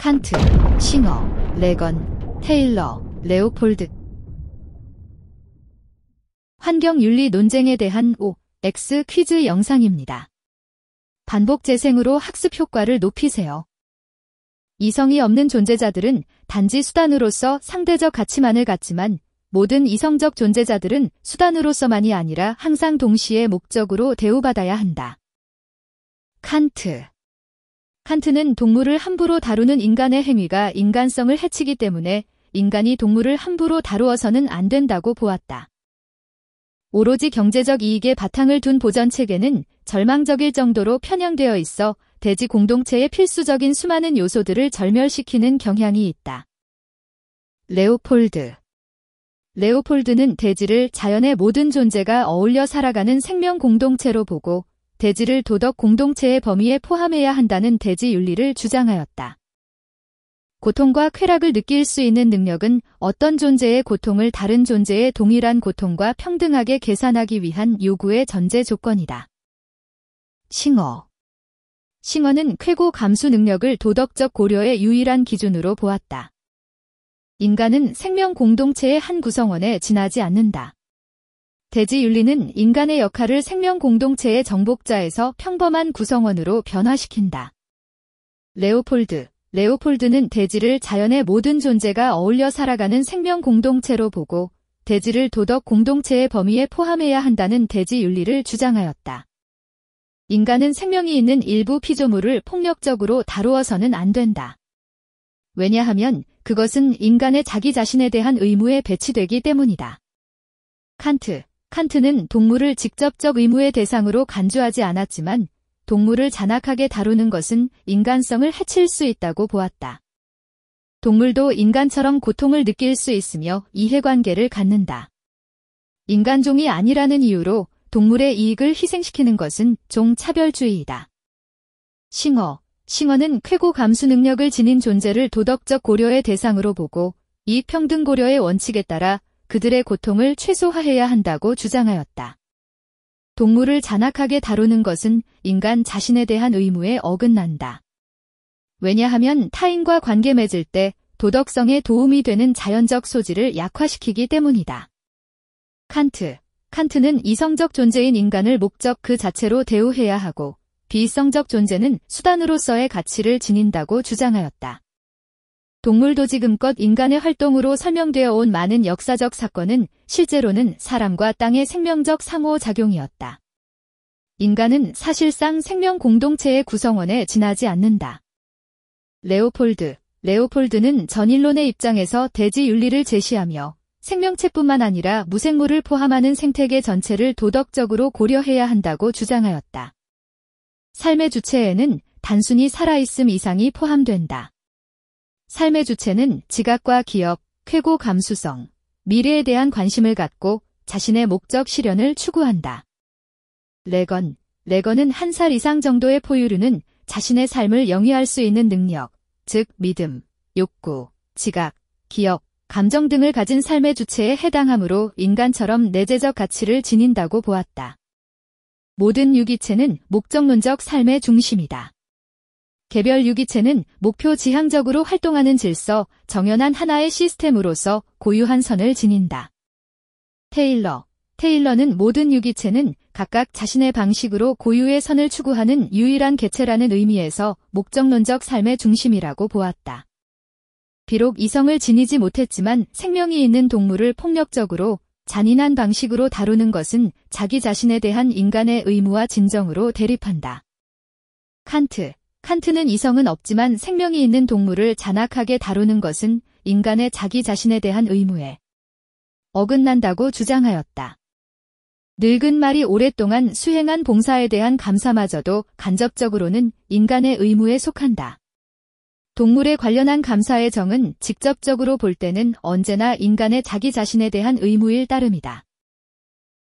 칸트, 싱어, 레건, 테일러, 레오폴드. 환경윤리 논쟁에 대한 OX 퀴즈 영상입니다. 반복 재생으로 학습 효과를 높이세요. 이성이 없는 존재자들은 단지 수단으로서 상대적 가치만을 갖지만 모든 이성적 존재자들은 수단으로서만이 아니라 항상 동시에 목적으로 대우받아야 한다. 칸트. 칸트는 동물을 함부로 다루는 인간의 행위가 인간성을 해치기 때문에 인간이 동물을 함부로 다루어서는 안 된다고 보았다. 오로지 경제적 이익에 바탕을 둔 보전체계는 절망적일 정도로 편향되어 있어 대지 공동체의 필수적인 수많은 요소들을 절멸시키는 경향이 있다. 레오폴드. 레오폴드는 대지를 자연의 모든 존재가 어울려 살아가는 생명 공동체로 보고 대지를 도덕 공동체의 범위에 포함해야 한다는 대지 윤리를 주장하였다. 고통과 쾌락을 느낄 수 있는 능력은 어떤 존재의 고통을 다른 존재의 동일한 고통과 평등하게 계산하기 위한 요구의 전제 조건이다. 싱어. 싱어는 쾌고 감수 능력을 도덕적 고려의 유일한 기준으로 보았다. 인간은 생명 공동체의 한 구성원에 지나지 않는다. 대지 윤리는 인간의 역할을 생명 공동체의 정복자에서 평범한 구성원으로 변화시킨다. 레오폴드. 레오폴드는 대지를 자연의 모든 존재가 어울려 살아가는 생명 공동체로 보고 대지를 도덕 공동체의 범위에 포함해야 한다는 대지 윤리를 주장하였다. 인간은 생명이 있는 일부 피조물을 폭력적으로 다루어서는 안 된다. 왜냐하면 그것은 인간의 자기 자신에 대한 의무에 배치되기 때문이다. 칸트. 칸트는 동물을 직접적 의무의 대상으로 간주하지 않았지만 동물을 잔악하게 다루는 것은 인간성을 해칠 수 있다고 보았다. 동물도 인간처럼 고통을 느낄 수 있으며 이해관계를 갖는다. 인간종이 아니라는 이유로 동물의 이익을 희생시키는 것은 종차별주의이다. 싱어. 싱어는 쾌고 감수 능력을 지닌 존재를 도덕적 고려의 대상으로 보고 이익평등 고려의 원칙에 따라 그들의 고통을 최소화해야 한다고 주장하였다. 동물을 잔악하게 다루는 것은 인간 자신에 대한 의무에 어긋난다. 왜냐하면 타인과 관계 맺을 때 도덕성에 도움이 되는 자연적 소질을 약화시키기 때문이다. 칸트. 칸트는 이성적 존재인 인간을 목적 그 자체로 대우해야 하고 비이성적 존재는 수단으로서의 가치를 지닌다고 주장하였다. 동물도 지금껏 인간의 활동으로 설명되어 온 많은 역사적 사건은 실제로는 사람과 땅의 생명적 상호작용이었다. 인간은 사실상 생명 공동체의 구성원에 지나지 않는다. 레오폴드. 레오폴드는 전인론의 입장에서 대지 윤리를 제시하며 생명체뿐만 아니라 무생물을 포함하는 생태계 전체를 도덕적으로 고려해야 한다고 주장하였다. 삶의 주체에는 단순히 살아있음 이상이 포함된다. 삶의 주체는 지각과 기업, 쾌고 감수성, 미래에 대한 관심을 갖고 자신의 목적 실현을 추구한다. 레건. 레건은 1살 이상 정도의 포유류는 자신의 삶을 영위할 수 있는 능력, 즉 믿음, 욕구, 지각, 기업, 감정 등을 가진 삶의 주체에 해당하므로 인간처럼 내재적 가치를 지닌다고 보았다. 모든 유기체는 목적론적 삶의 중심이다. 개별 유기체는 목표 지향적으로 활동하는 질서, 정연한 하나의 시스템으로서 고유한 선을 지닌다. 테일러. 테일러는 모든 유기체는 각각 자신의 방식으로 고유의 선을 추구하는 유일한 개체라는 의미에서 목적론적 삶의 중심이라고 보았다. 비록 이성을 지니지 못했지만 생명이 있는 동물을 폭력적으로 잔인한 방식으로 다루는 것은 자기 자신에 대한 인간의 의무와 진정으로 대립한다. 칸트. 칸트는 이성은 없지만 생명이 있는 동물을 잔악하게 다루는 것은 인간의 자기 자신에 대한 의무에 어긋난다고 주장하였다. 늙은 말이 오랫동안 수행한 봉사에 대한 감사마저도 간접적으로는 인간의 의무에 속한다. 동물에 관련한 감사의 정은 직접적으로 볼 때는 언제나 인간의 자기 자신에 대한 의무일 따름이다.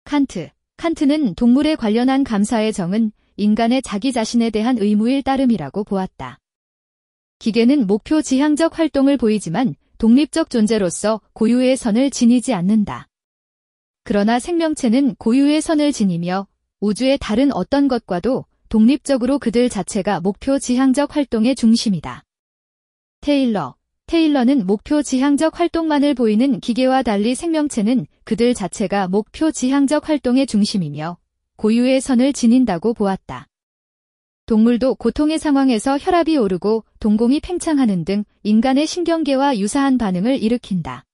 칸트. 칸트는 동물에 관련한 감사의 정은 인간의 자기 자신에 대한 의무일 따름이라고 보았다. 기계는 목표 지향적 활동을 보이지만 독립적 존재로서 고유의 선을 지니지 않는다. 그러나 생명체는 고유의 선을 지니며 우주의 다른 어떤 것과도 독립적으로 그들 자체가 목표 지향적 활동의 중심이다. 테일러는 목표 지향적 활동만을 보이는 기계와 달리 생명체는 그들 자체가 목표 지향적 활동의 중심이며 고유의 선을 지닌다고 보았다. 동물도 고통의 상황에서 혈압이 오르고 동공이 팽창하는 등 인간의 신경계와 유사한 반응을 일으킨다.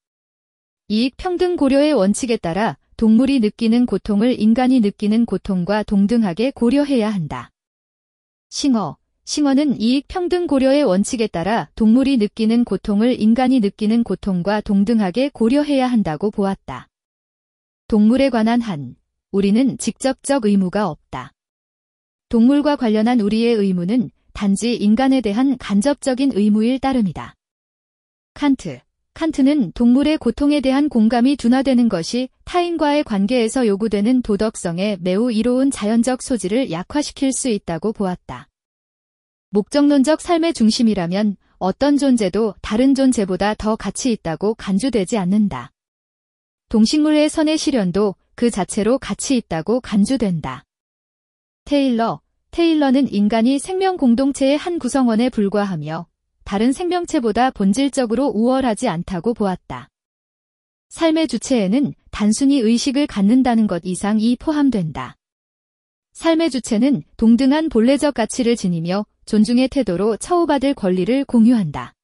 이익 평등 고려의 원칙에 따라 동물이 느끼는 고통을 인간이 느끼는 고통과 동등하게 고려해야 한다. 싱어는 이익 평등 고려의 원칙에 따라 동물이 느끼는 고통을 인간이 느끼는 고통과 동등하게 고려해야 한다고 보았다. 동물에 관한 우리는 직접적 의무가 없다. 동물과 관련한 우리의 의무는 단지 인간에 대한 간접적인 의무일 따름이다. 칸트는 동물의 고통에 대한 공감이 둔화되는 것이 타인과의 관계에서 요구되는 도덕성에 매우 이로운 자연적 소질을 약화시킬 수 있다고 보았다. 목적론적 삶의 중심이라면 어떤 존재도 다른 존재보다 더 가치 있다고 간주되지 않는다. 동식물의 선의 실현도 그 자체로 가치 있다고 간주된다. 테일러는 인간이 생명 공동체의 한 구성원에 불과하며 다른 생명체보다 본질적으로 우월하지 않다고 보았다. 삶의 주체에는 단순히 의식을 갖는다는 것 이상이 포함된다. 삶의 주체는 동등한 본래적 가치를 지니며 존중의 태도로 처우받을 권리를 공유한다.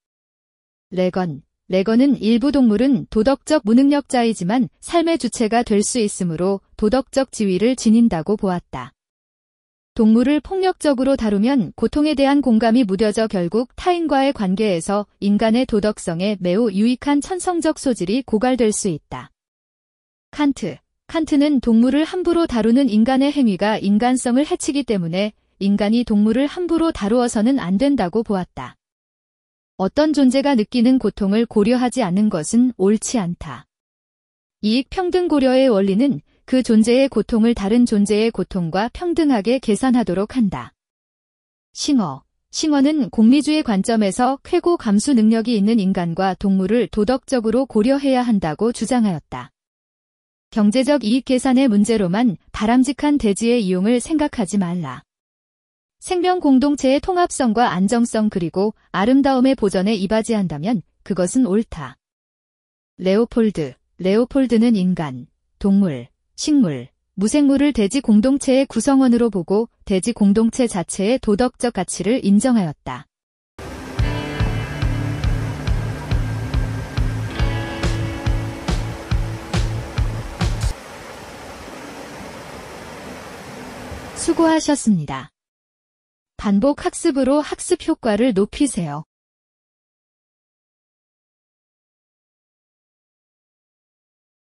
레건은 일부 동물은 도덕적 무능력자이지만 삶의 주체가 될 수 있으므로 도덕적 지위를 지닌다고 보았다. 동물을 폭력적으로 다루면 고통에 대한 공감이 무뎌져 결국 타인과의 관계에서 인간의 도덕성에 매우 유익한 천성적 소질이 고갈될 수 있다. 칸트는 동물을 함부로 다루는 인간의 행위가 인간성을 해치기 때문에 인간이 동물을 함부로 다루어서는 안 된다고 보았다. 어떤 존재가 느끼는 고통을 고려하지 않는 것은 옳지 않다. 이익 평등 고려의 원리는 그 존재의 고통을 다른 존재의 고통과 평등하게 계산하도록 한다. 싱어는 공리주의 관점에서 쾌고 감수 능력이 있는 인간과 동물을 도덕적으로 고려해야 한다고 주장하였다. 경제적 이익 계산의 문제로만 바람직한 대지의 이용을 생각하지 말라. 생명 공동체의 통합성과 안정성 그리고 아름다움의 보전에 이바지한다면 그것은 옳다. 레오폴드는 인간, 동물, 식물, 무생물을 대지 공동체의 구성원으로 보고 대지 공동체 자체의 도덕적 가치를 인정하였다. 수고하셨습니다. 반복 학습으로 학습 효과를 높이세요.